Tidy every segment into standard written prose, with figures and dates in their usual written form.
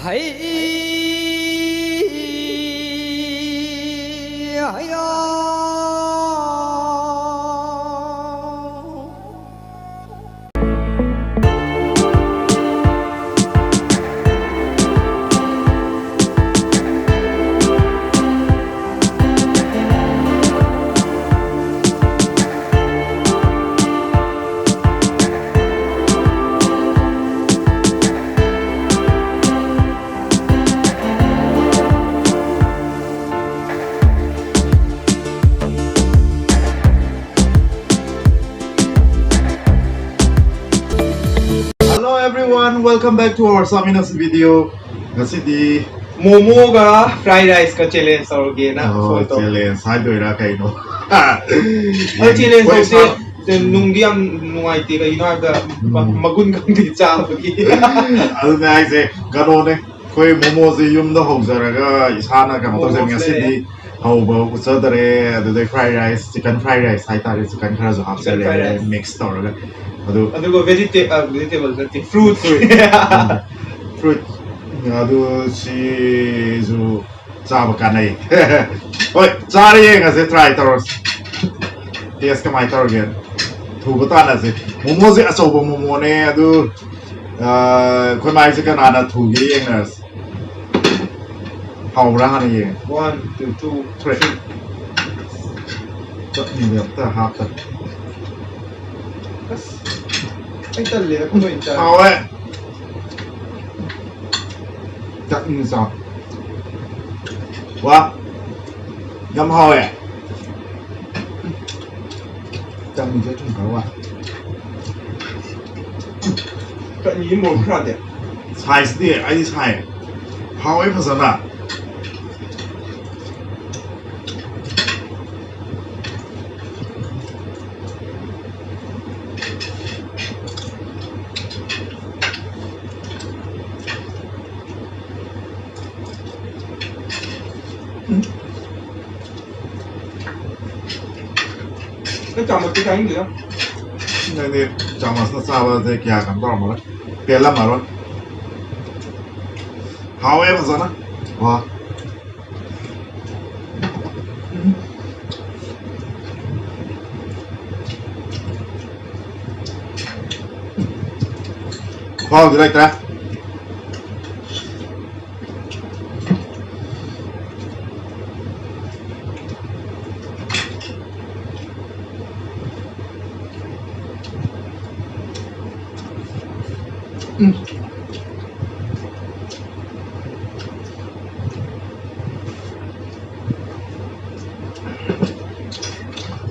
Hello everyone, welcome back to our Chaminasi video. Ngasi Momo ga fried rice ka challenge tawge na photo. challenge haidoi ra kaino. Challenge tawse nungdi am nuaite ka ina ga magun kang di chabagi. Adu na aise ganone koi momo se yum da hojaraga isana kam to se ngasi hauba usadare adu fried rice chicken fried rice haitare chicken khara jo hapsale mix tawraga adu go vegetable fruit fruit adu si ju chaba kanai oi chari nga se try taros taste kamai tar again thuba ta na se momo se asoba momo ne adu khoi mai se kana na thugi yeng na haura ha ne 1 2 3 ni ne ta ha ta ai tal le ko in ta ao ấy chắc như sao quá ngâm hồi à chắc mình sẽ trông khẩu à ka ni mo kra de sai đi ai đi sai how ấy phải à cái chồng một cái cánh gì không này đi chồng mà sao vậy kia cảm giác mà đấy tiền lắm mà luôn how ấy phải à wow wow you like that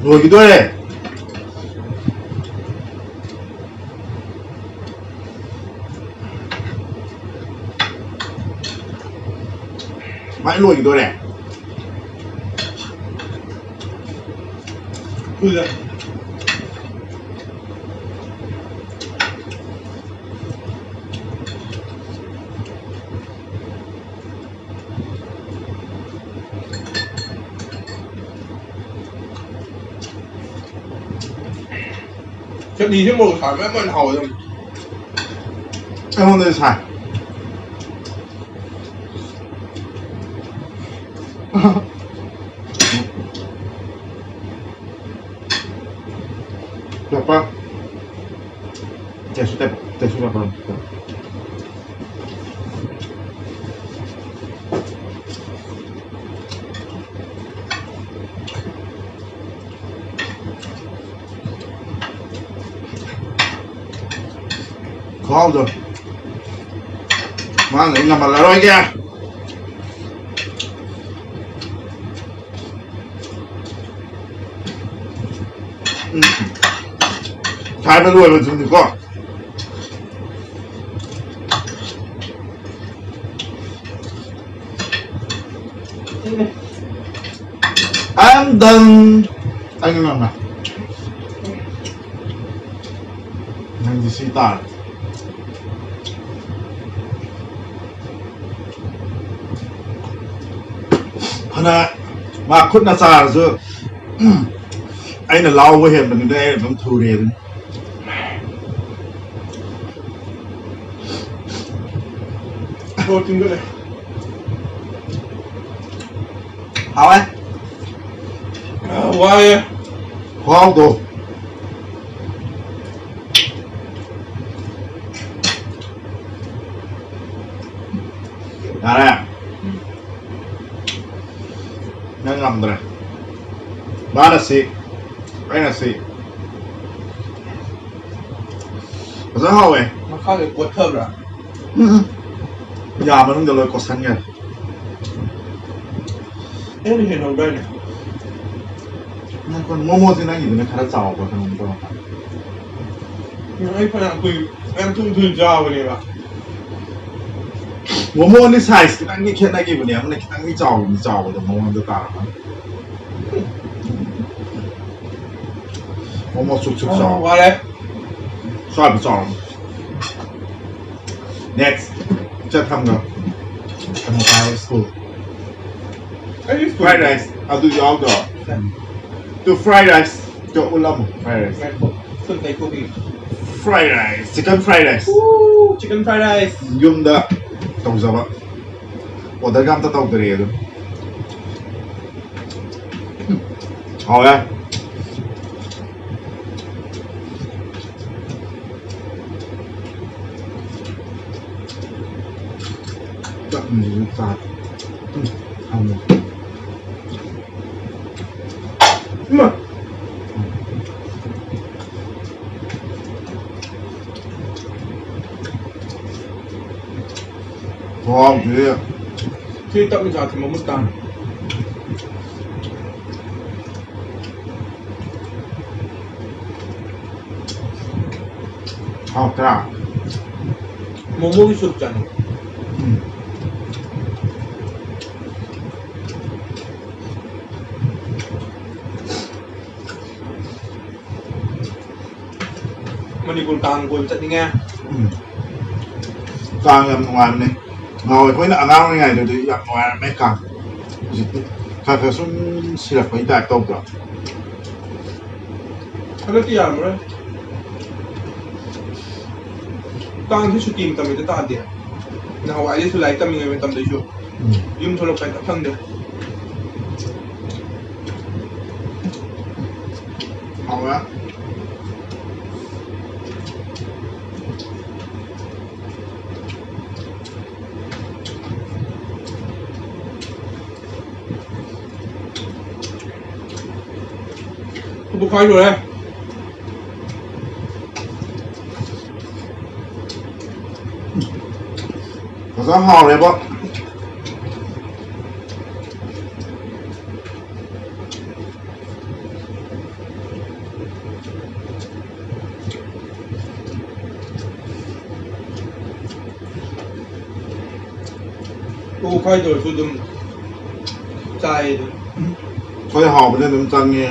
놀기도 해. 많이 놀기도 해. 그래 cái gì chứ mùi phải với mình hồi rồi em không nên xài được không? Để xuống đẹp khó rồi mà lại làm là rồi kìa thái nó đuổi vào chúng thì có I'm done anh làm nào anh gì xí tả 하나 막 콧나 싸서 아이는 라오고 했는데 좀 둘이 โทษจริงด้วยเลย เอาไหม ว่าไง พอเอาตัวอะไรอ่ะนั่งงำเลยบ้านสิไปนะสิภาษาเขาเอง มาเข้าเลยกดเพิ่มเหรอ อย่ามันต้องเดินเลยกดสัญญาณ เอ๊ะไม่เห็นเราได้เนี่ย นั่นคนโมโมสินั่งอยู่ในคาราเจ้ากับขนมปัง ไอ้พนักคุยแอมทุ่มทุนจ้าวันนี้ปะ โมโมนี่ใส่สนั่งนี่แค่ไหนกี่วันเนี่ยมันนั่งนี่เจ้ามีเจ้าแต่โมโมจะตายมั้งโมโมชุกชุกเจ้า ว่าเลย ชอบเจ้า next จะทำกับทำกับสกูล ไอ้นี่ fried rice I'll do your outdoor do fried rice จะอุลาม fried rice แม่ผมสนใจกูอีก fried rice chicken fried rice chicken fried rice yumda tawzaba odagamta tawdreeduเอาละจะมีจานเอาหมดมา พร้อมเลย ที่ต้องมีจานที่มันมุสตาน เอากล้า โมโม่ที่สุดจังมันนี่กูตังกูจัดยังไง กลางยำงานนี่เงาไอ้พวกนี้งานยังไงเดี๋ยวยำงานไม่กลางคาเฟ่ซุ่มสิลักไปแต่ตบกับ อะไรที่อย่างไรตังที่ชุดทีมทำไม่ได้ตาเดียวนะว่าไอ้สุดไลท์ทำยังไงเป็นทำได้ชุดยืมโทรศัพท์ทั้งเดียว เอาละ กูบุกเข้าอยู่เลย ภาษาห่อเลยปะกูบุกเข้าอยู่ชุดดมใจ เขาจะห่อไปเรื่องน้ำจันเงี้ย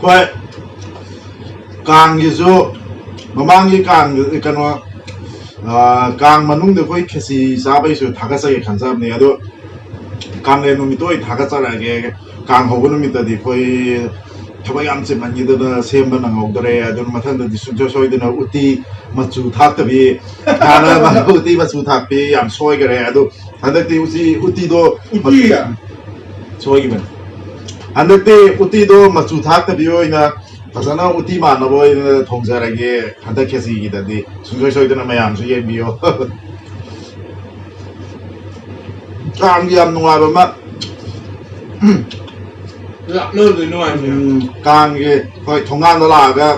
ค่อยกลางยี่สุมาบางยี่กลางอยู่กันว่ากลางมันนุ่งเดี๋ยวค่อยแค่สีซาไปสุดทักษะยี่ขันซาบเนี่ยดูกลางเรียนนุ่มตัวอีทักษะอะไรเงี้ยกลางเขาก็นุ่มตัวดีค่อยทำไมอันเจ็บมันยี่ตัวเสียมมันงอกตัวเรียดูมาทั้งตัวที่สุดจะช่วยตัวอุติมาสู่ทักตัวพี่ฮานะมาอุติมาสู่ทักพี่ยามช่วยกันเลยดูทันทีอุติตัว อุติอ่ะ ช่วยกันอันนี้อุติตัวมาสู่ทักตัวพี่โอ้ยนะภาษาหน้าอุติมานะบ่อยทงเจริญเงี้ยฮันเดแค่สิ่งที่ดีสุดช่วยตัวนั้นไม่ยามช่วยพี่โอ้กลางยามนัวแบบว่า หลักเนิร์ดเลยหน่อยเนี่ย กลางเงี้ยคอยทำงานตลาดก็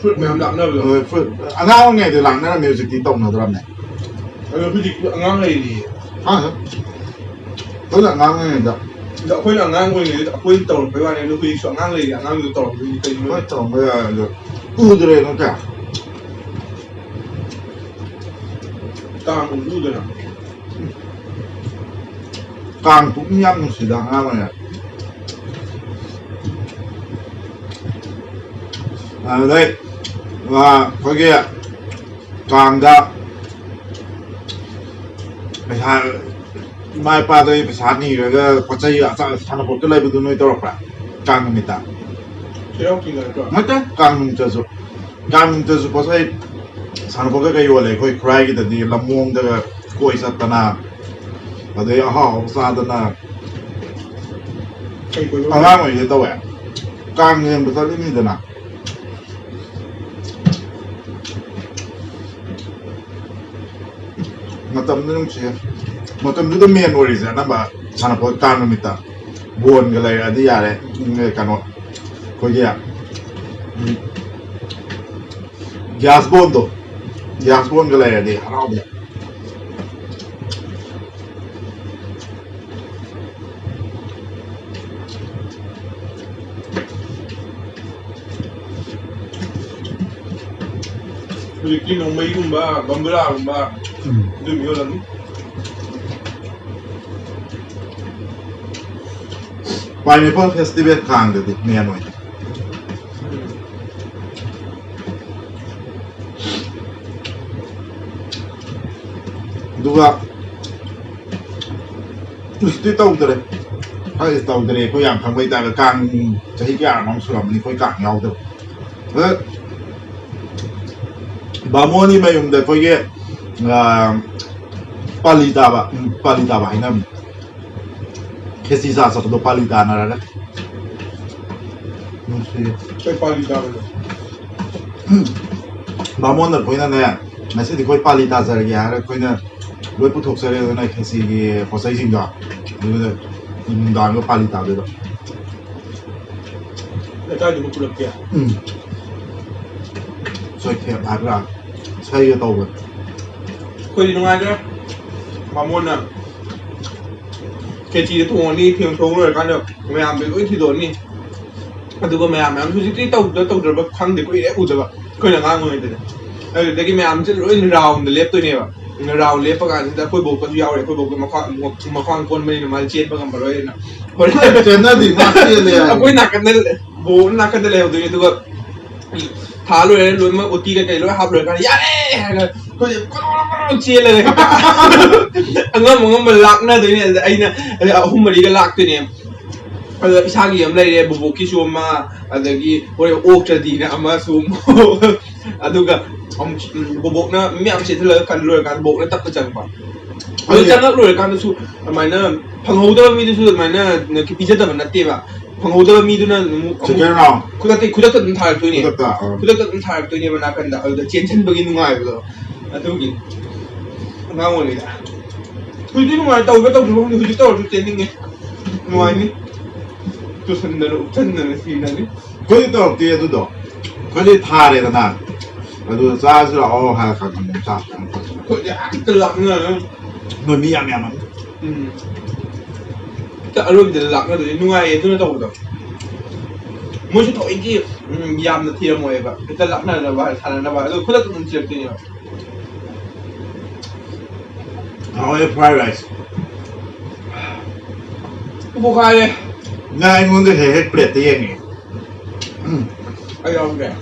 ฝึกแมวหลักเนิร์ดเลย ฝึกอันนั้นว่าไงเดี๋ยวหลังนั้นมิวสิกที่ตรงนะตัวนั้นเนี่ย พี่ดิงั้นเลยดี ฮะตัวหลังงั้นไงเดี๋ยว เดี๋ยวคุยหลังงั้นคุยเนี่ยคุยตลอดไปว่าเนี่ยคุยช่วงงั้นเลยงั้นอยู่ตลอดคุยเต็มเล ไม่ ย ตรงไม่ได้เดี๋ยวเลยนะจ๊ะ ตามผมดูเลยนะ กลางทุกย่ำสีดังมากเลยเลย 거기에 강다 mai pa doi pesan ni ga pachai asa sana photo lai bu noi tor pra kang mita Kira kira to. mata kang ta su pasai sana photo ga yo le koi cry gi da di lamong da koi satana adai ha sa da na Kai ko. anga mo ni to wa kang ni bu sa ni da na matam ni nung che matam du da men ori za na ba sana photo kang mita bon ga lai adi ya le ne kano ko ya gas bon ga lai adi harau de Hujiki no mai gumba, bambula gumba. Dum yo lan. Pineapple Festival kang de men oi duga tusti tawdre ai tawdre ko yang khang bai ta ga kang chahi kya mong sulam ni koi kang yaw de ba mo ni mai um de ko ye palita ba hinam kesi sa sa do palita na ra no sei Kai pali da. ba mo na poina na na se di koi palita zar ya ra koi na loi pu thok sare na kesi gi phosai jing ga du da ngo palita de Da ta di ku lak ya. so ke ba ra sai ga to ba Ko di ngai ga. Mamon na. Keti to ni phiang thong rồi kan được. Mẹ am be oi thi don ni. Adu ko mẹ am hujiki tau da ba khang de ko ire u da ba. Ko na ngang ngoi de. Da ki mẹ am chen oi round de lep to ni ba. Round lep pa kan da ko bo ko yaw re ko bo ko ma khang kon mai na mal chen pa kan ba roi na. Ko che na di ma ke le ya Ko na kan de bo na kan de le du ni du ko thả rồi rồi mà oti cái rồi học rồi cái ya đấy có chia lên anh ngâm mà lạc na tụi này anh nè hôm mà đi cái lạc tụi này bây giờ cái em này bố cái số mà cái rồi ốc cho đi nè mà số cái ông bố nó mẹ ông sẽ thấy cái rồi cái bố nó tập cái chân mà rồi chân nó rồi cái số mà nó thằng hậu đó mi số mà nó cái pizza đó mà nó tiệm à thằng hậu đó mi đó nó chicken wrong 그다 뜯은 달 돈이 그다 그다 뜯은 달 돈이 뭐 나간다 젠텐 버기 누가이거든 아두기 나오니다 그지 누가 또 왜또 그러고 그지 또 젠닝이 누가이니 또 선대로 전는 시나니 거기 또 뒤에 두도 거기 타래다 나 그래도 싸서 하 가는 자 그지 들락는 너 미야미야만 딱 알로 들락는 누가이 눈에 떠오르다 뭐지 또 이게 미암의 티어 뭐예요? 일단 낙나는 봐, 사는 봐. 그 그것도 좀 지역이요. 왜 프라이 라이스 뭐가 해? 나 이건데 해 플레트 얘기 아유 그래.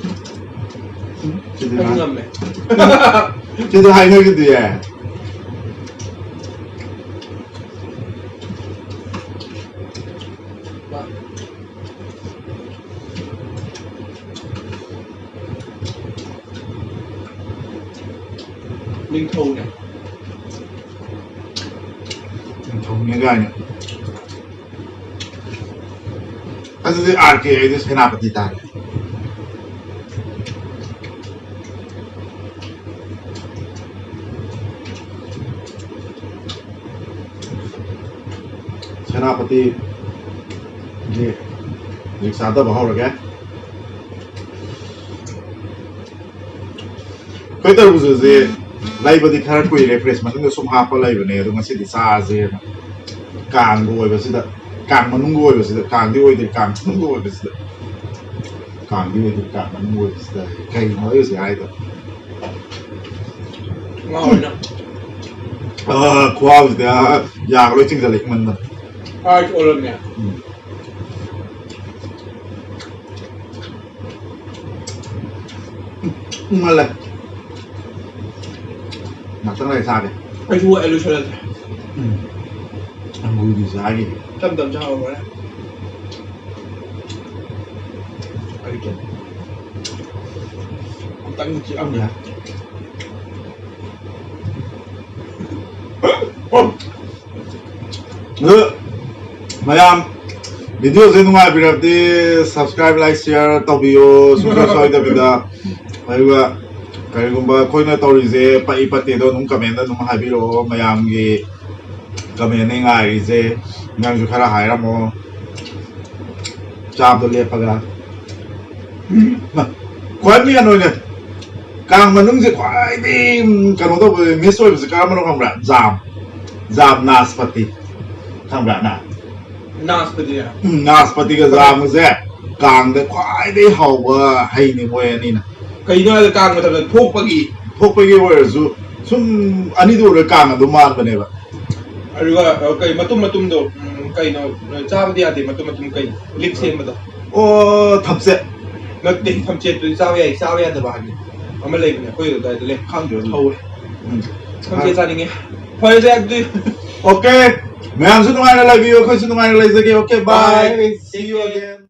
지들 흥남네. 지들 하이너기도 예 Linh thù này. 정리가 아니야 사실 아르케이드 세나파티다 सेनापति ये एक सादा भाव लगे कोई तरह से लाइबदी खर कोई रिफ्रेशमेंट तो सुम हाप लाइबने तो ngasi di saze kang go ba sida kang manung go ba sida kang di oi di kang manung go ba sida kang di oi di kang manung go ba sida kai no yo se ai to Ngon đó. kwa da ya lo ching sa lik man na Ai chỗ lần nè. Malay. Naksan na isa akin. Ay, suwa elo siya natin. Ang gudi sa akin. Dam-dam siya ako na. Ay, dyan. Ang tanggit siya ang niya. Mayam, video sa nung pinapti, subscribe, like, share, tabiyo, subscribe sa vida. Ayuga, kaya kung ba koy na torize, paipati do nung kamenda nung habiro, mayam gi kamenda nga rize, ngang ju kara haira mo. Chab do le paga. Kwan mi ano niya? Kang manung si kwai di kano to miso si kang manung kang bra jam naspati kang bra na. Naspati ya. Naspati ka jam ze kang de kwai di hawa hay ni mo yan na. Kayo na kang matapos pagi. Pagi wala su sum ani do re kang do man ba ne ba. Aruga kay matum do kay no chab di ate matum kay lip sem ba do. O thapse Nagting samchet to sawi ada bahan. Amalay ko na koy da dele kang jo hawe. Samchet sa ninge. Pwede sa agdi. Okay. Mayam sunungan na live video ko sunungan na live okay bye. See you again.